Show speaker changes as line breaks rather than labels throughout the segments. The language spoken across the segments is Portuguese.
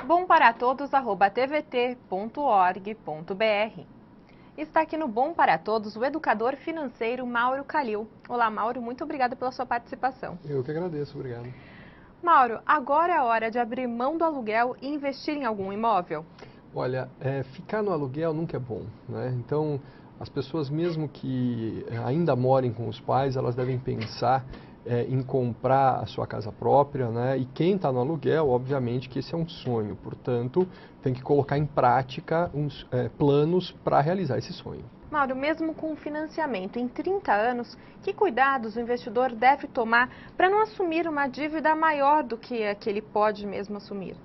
bomparatodos@tvt.org.br. Está aqui no Bom para Todos o educador financeiro Mauro Calil. Olá, Mauro, muito obrigada pela sua participação.
Eu que agradeço, obrigado.
Mauro, agora é a hora de abrir mão do aluguel e investir em algum imóvel?
Olha, ficar no aluguel nunca é bom, né? Então, as pessoas mesmo que ainda morem com os pais, elas devem pensar em comprar a sua casa própria, né? E quem está no aluguel, obviamente que esse é um sonho, portanto, tem que colocar em prática uns planos para realizar esse sonho.
Mauro, mesmo com o financiamento em 30 anos, que cuidados o investidor deve tomar para não assumir uma dívida maior do que a que ele pode mesmo assumir?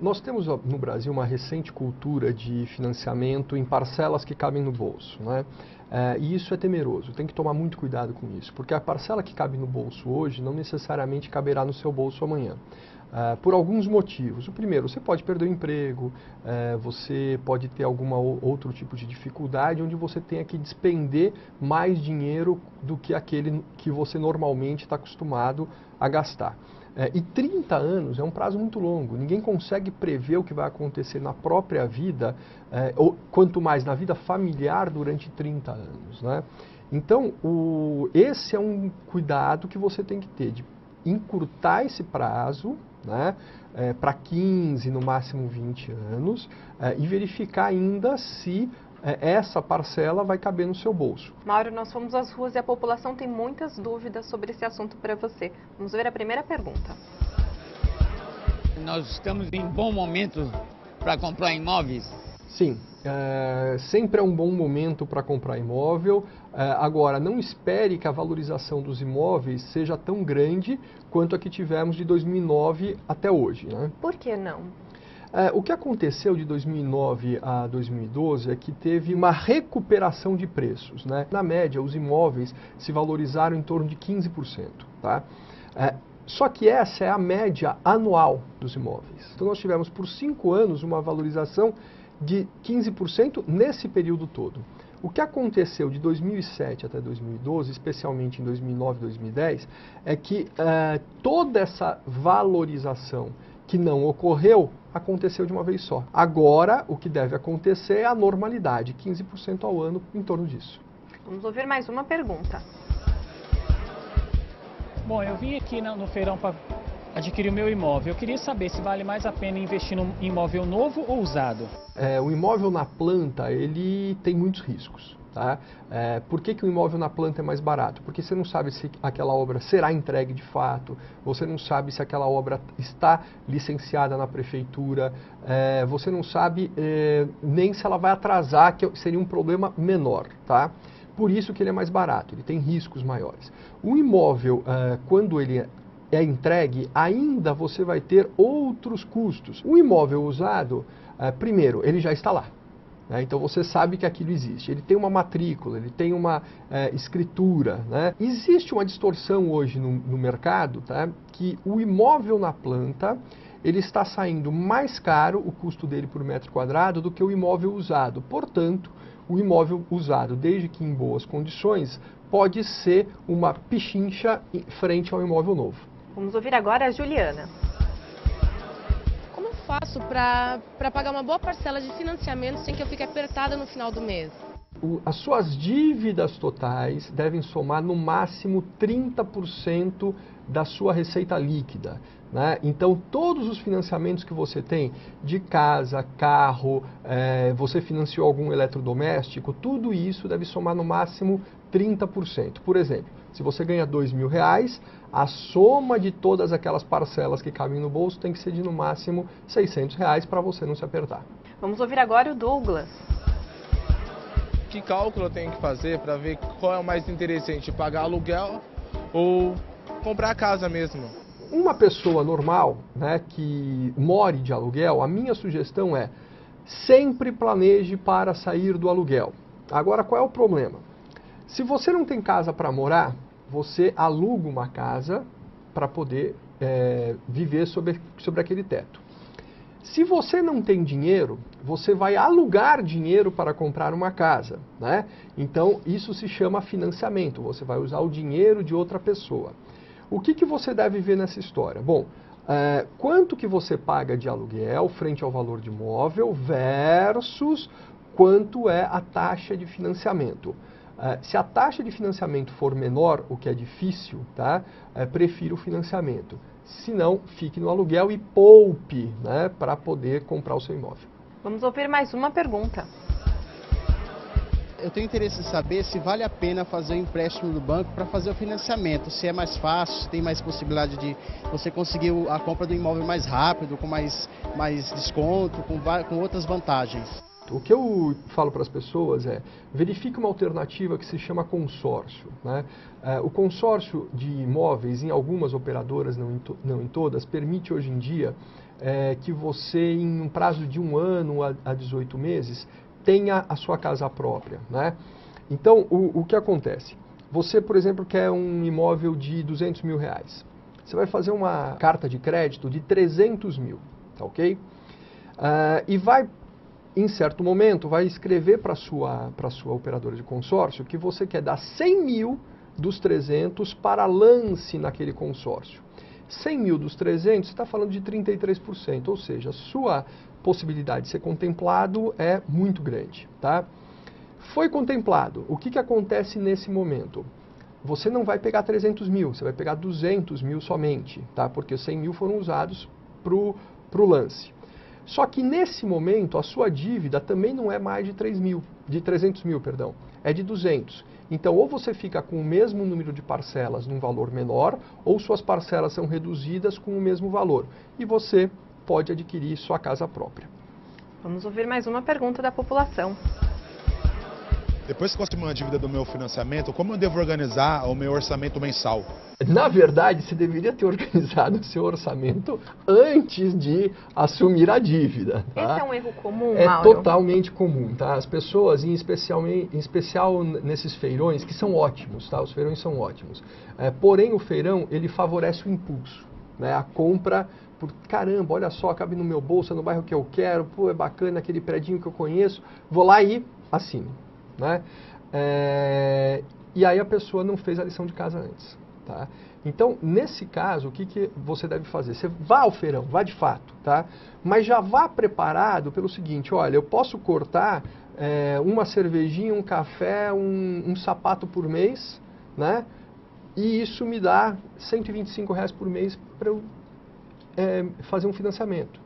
Nós temos no Brasil uma recente cultura de financiamento em parcelas que cabem no bolso, né? E isso é temeroso, tem que tomar muito cuidado com isso, porque a parcela que cabe no bolso hoje não necessariamente caberá no seu bolso amanhã. Por alguns motivos. O primeiro, você pode perder o emprego, você pode ter outro tipo de dificuldade onde você tenha que despender mais dinheiro do que aquele que você normalmente está acostumado a gastar. E 30 anos é um prazo muito longo, ninguém consegue prever o que vai acontecer na própria vida, ou quanto mais na vida familiar durante 30 anos, né? Então, esse é um cuidado que você tem que ter, de encurtar esse prazo, né, para 15, no máximo 20 anos, e verificar ainda se essa parcela vai caber no seu bolso.
Mauro, nós fomos às ruas e a população tem muitas dúvidas sobre esse assunto para você. Vamos ver a primeira pergunta.
Nós estamos em bom momento para comprar imóveis?
Sim, sempre é um bom momento para comprar imóvel. Agora, não espere que a valorização dos imóveis seja tão grande quanto a que tivemos de 2009 até hoje, né?
Por que não?
O que aconteceu de 2009 a 2012 é que teve uma recuperação de preços, né? Na média, os imóveis se valorizaram em torno de 15%, tá? Só que essa é a média anual dos imóveis. Então, nós tivemos por 5 anos uma valorização de 15% nesse período todo. O que aconteceu de 2007 até 2012, especialmente em 2009 e 2010, é que toda essa valorização que não ocorreu, aconteceu de uma vez só. Agora, o que deve acontecer é a normalidade, 15% ao ano em torno disso.
Vamos ouvir mais uma pergunta.
Bom, eu vim aqui no feirão para adquirir o meu imóvel. Eu queria saber se vale mais a pena investir num imóvel novo ou usado.
O imóvel na planta, ele tem muitos riscos. Tá? Por que o imóvel na planta é mais barato? Porque você não sabe se aquela obra será entregue de fato, você não sabe se aquela obra está licenciada na prefeitura, você não sabe nem se ela vai atrasar, que seria um problema menor. Tá? Por isso que ele é mais barato, ele tem riscos maiores. O imóvel, quando ele é entregue, ainda você vai ter outros custos. O imóvel usado, primeiro, ele já está lá. Então você sabe que aquilo existe. Ele tem uma matrícula, ele tem uma escritura. Né? Existe uma distorção hoje no mercado, tá? Que o imóvel na planta ele está saindo mais caro, o custo dele por metro quadrado, do que o imóvel usado. Portanto, o imóvel usado, desde que em boas condições, pode ser uma pichincha frente ao imóvel novo.
Vamos ouvir agora a Juliana.
Como eu faço para pagar uma boa parcela de financiamento sem que eu fique apertada no final do mês?
As suas dívidas totais devem somar no máximo 30% da sua receita líquida. Né? Então, todos os financiamentos que você tem de casa, carro, você financiou algum eletrodoméstico, tudo isso deve somar no máximo 30%. Por exemplo, se você ganha R$2.000, a soma de todas aquelas parcelas que cabem no bolso tem que ser de no máximo R$600 para você não se apertar.
Vamos ouvir agora o Douglas.
Que cálculo eu tenho que fazer para ver qual é o mais interessante, pagar aluguel ou comprar a casa mesmo?
Uma pessoa normal, né, que more de aluguel, a minha sugestão é sempre planeje para sair do aluguel. Agora, qual é o problema? Se você não tem casa para morar, você aluga uma casa para poder viver sobre aquele teto. Se você não tem dinheiro, você vai alugar dinheiro para comprar uma casa, né? Então, isso se chama financiamento. Você vai usar o dinheiro de outra pessoa. O que você deve ver nessa história? Bom, Quanto que você paga de aluguel frente ao valor de imóvel versus quanto é a taxa de financiamento. Se a taxa de financiamento for menor, o que é difícil, tá? Prefiro o financiamento. Se não, fique no aluguel e poupe, né, para poder comprar o seu imóvel.
Vamos ouvir mais uma pergunta.
Eu tenho interesse em saber se vale a pena fazer o empréstimo do banco para fazer o financiamento, se é mais fácil, se tem mais possibilidade de você conseguir a compra do imóvel mais rápido, com mais desconto, com outras vantagens.
O que eu falo para as pessoas é, verifique uma alternativa que se chama consórcio, né? O consórcio de imóveis, em algumas operadoras, não em todas, permite hoje em dia que você, em um prazo de 1 ano a 18 meses, tenha a sua casa própria, né? Então, o que acontece? Você, por exemplo, quer um imóvel de 200 mil reais. Você vai fazer uma carta de crédito de 300 mil, tá ok? E vai, em certo momento, vai escrever para a sua operadora de consórcio que você quer dar 100 mil dos 300 para lance naquele consórcio. 100 mil dos 300, você está falando de 33%, ou seja, a sua possibilidade de ser contemplado é muito grande, tá? Foi contemplado, o que acontece nesse momento? Você não vai pegar 300 mil, você vai pegar 200 mil somente, tá? Porque os 100 mil foram usados para o lance. Só que nesse momento a sua dívida também não é mais de 300 mil, perdão, é de 200. Então ou você fica com o mesmo número de parcelas num valor menor, ou suas parcelas são reduzidas com o mesmo valor. E você pode adquirir sua casa própria.
Vamos ouvir mais uma pergunta da população.
Depois que eu assumi uma dívida do meu financiamento, como eu devo organizar o meu orçamento mensal?
Na verdade, você deveria ter organizado o seu orçamento antes de assumir a dívida. Tá?
Esse é um erro comum,
É
Mauro?
totalmente comum, tá? As pessoas, em especial nesses feirões, que são ótimos, tá? Os feirões são ótimos. Porém, o feirão, ele favorece o impulso, né? A compra por, caramba, olha só, cabe no meu bolso, é no bairro que eu quero, pô, é bacana, aquele predinho que eu conheço, vou lá e assino. Né? E aí a pessoa não fez a lição de casa antes. Tá? Então, nesse caso, o que você deve fazer? Você vá ao feirão, vá de fato, tá? Mas já vá preparado pelo seguinte, olha, eu posso cortar uma cervejinha, um café, um sapato por mês, né? E isso me dá R$125 por mês para eu fazer um financiamento.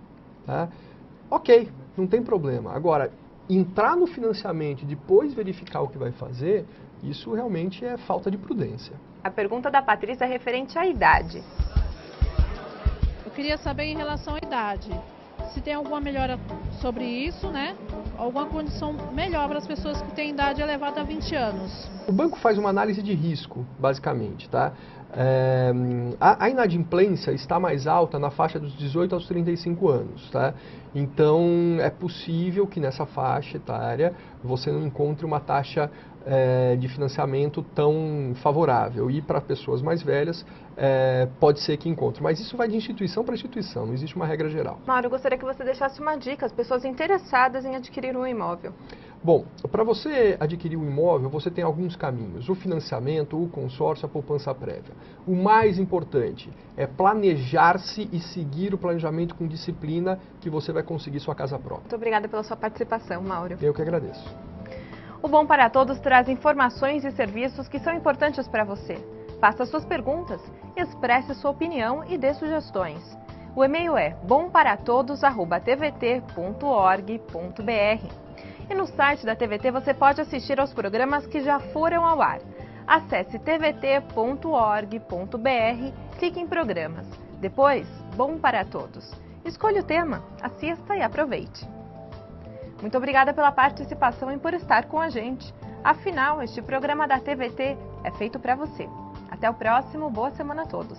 Tá? Ok, não tem problema. Agora, entrar no financiamento e depois verificar o que vai fazer, isso realmente é falta de prudência.
A pergunta da Patrícia é referente à idade.
Eu queria saber em relação à idade, se tem alguma melhora sobre isso, né? Alguma condição melhor para as pessoas que têm idade elevada a 20 anos.
O banco faz uma análise de risco, basicamente, tá? A inadimplência está mais alta na faixa dos 18 aos 35 anos, tá? Então, é possível que nessa faixa etária você não encontre uma taxa de financiamento tão favorável. E para pessoas mais velhas, pode ser que encontre. Mas isso vai de instituição para instituição, não existe uma regra geral.
Mauro, eu gostaria que você deixasse uma dica às pessoas interessadas em adquirir um imóvel.
Bom, para você adquirir um imóvel, você tem alguns caminhos. O financiamento, o consórcio, a poupança prévia. O mais importante é planejar-se e seguir o planejamento com disciplina que você vai conseguir sua casa própria.
Muito obrigada pela sua participação, Mauro.
Eu que agradeço.
O Bom para Todos traz informações e serviços que são importantes para você. Faça suas perguntas, expresse sua opinião e dê sugestões. O e-mail é bomparatodos@tvt.org.br. E no site da TVT você pode assistir aos programas que já foram ao ar. Acesse tvt.org.br, clique em programas. Depois, Bom para Todos. Escolha o tema, assista e aproveite. Muito obrigada pela participação e por estar com a gente. Afinal, este programa da TVT é feito para você. Até o próximo, boa semana a todos.